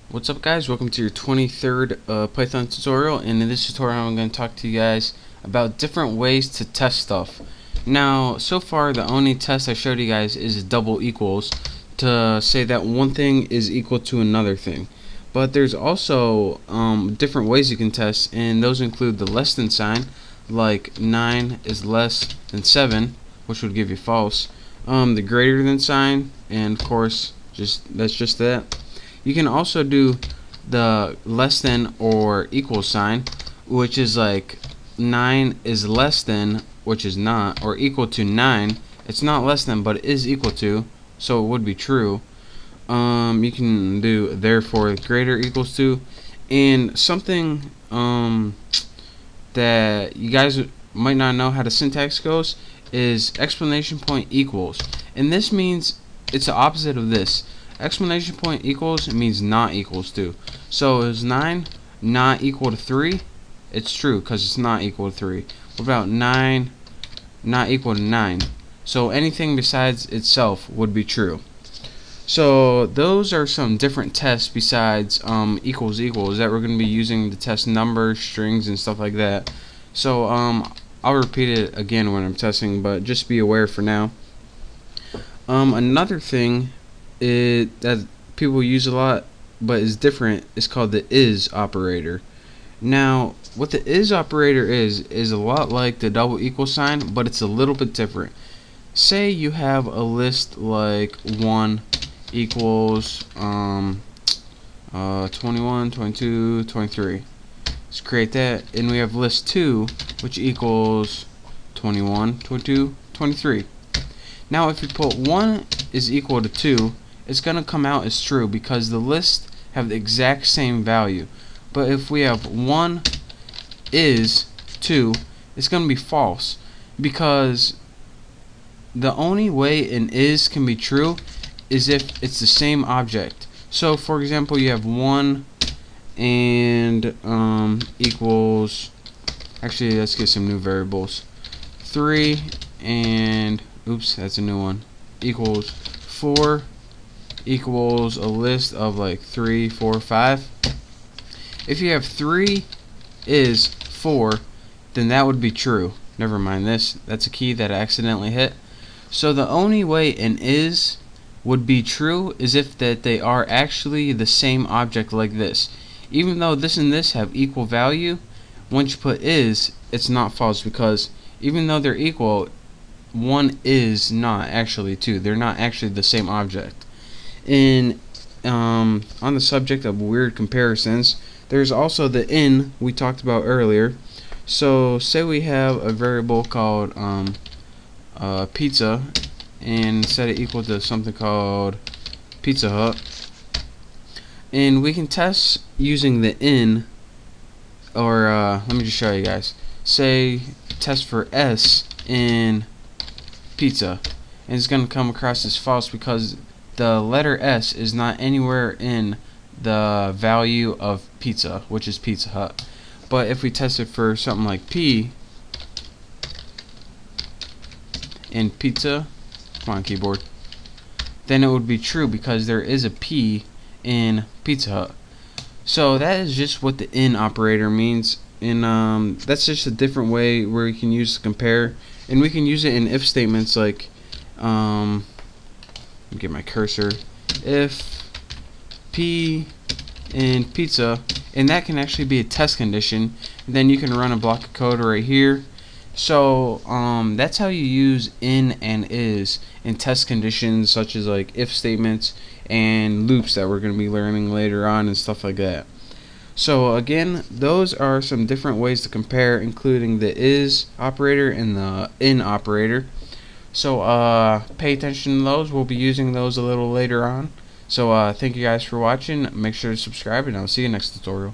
What's up, guys? Welcome to your 23rd Python tutorial, and in this tutorial I'm going to talk to you guys about different ways to test stuff. Now, so far the only test I showed you guys is double equals, to say that one thing is equal to another thing. But there's also different ways you can test, and those include the less than sign, like 9 is less than 7, which would give you false. The greater than sign, and of course that's just that. You can also do the less than or equal sign, which is like 9 is less than, which is not, or equal to 9. It's not less than, but it is equal to, so it would be true. You can do therefore greater equals to, and something that you guys might not know how the syntax goes is exclamation point equals, and this means it's the opposite of this. Exclamation point equals means not equals to. So is 9 not equal to 3? It's true because it's not equal to 3. What about 9 not equal to 9? So anything besides itself would be true. So those are some different tests besides equals equals that we're going to be using to test numbers, strings, and stuff like that. So I'll repeat it again when I'm testing, but just be aware for now. Another thing that people use a lot but is different is called the is operator. Now what the is operator is a lot like the double equal sign, but it's a little bit different. Say you have a list like 1 equals 21, 22, 23. Let's create that, and we have list 2 which equals 21, 22, 23. Now if you put 1 is equal to 2, it's going to come out as true because the lists have the exact same value. But if we have 1 is 2, it's going to be false, because the only way an is can be true is if it's the same object. So for example, you have 1 and equals, actually let's get some new variables, 3 and oops, that's a new one, equals 4 equals a list of like 3, 4, 5. If you have 3 is 4, then that would be true. Never mind this, that's a key that I accidentally hit. So the only way an is would be true is if that they are actually the same object, like this. Even though this and this have equal value, once you put is, it's not false, because even though they're equal, 1 is not actually 2. They're not actually the same object. And on the subject of weird comparisons, there's also the in we talked about earlier. So say we have a variable called pizza, and set it equal to something called Pizza Hut, and we can test using the in, or let me just show you guys. Say test for s in pizza, and it's going to come across as false because the letter S is not anywhere in the value of pizza, which is Pizza Hut. But if we test it for something like P in pizza, come on keyboard, then it would be true because there is a P in Pizza Hut. So that is just what the in operator means, and that's just a different way where you can use to compare, and we can use it in if statements like get my cursor, if P in pizza, and that can actually be a test condition, and then you can run a block of code right here. So that's how you use in and is in test conditions, such as like if statements and loops that we're going to be learning later on and stuff like that. So again, those are some different ways to compare, including the is operator and the in operator. So pay attention to those. We'll be using those a little later on. So thank you guys for watching. Make sure to subscribe, and I'll see you next tutorial.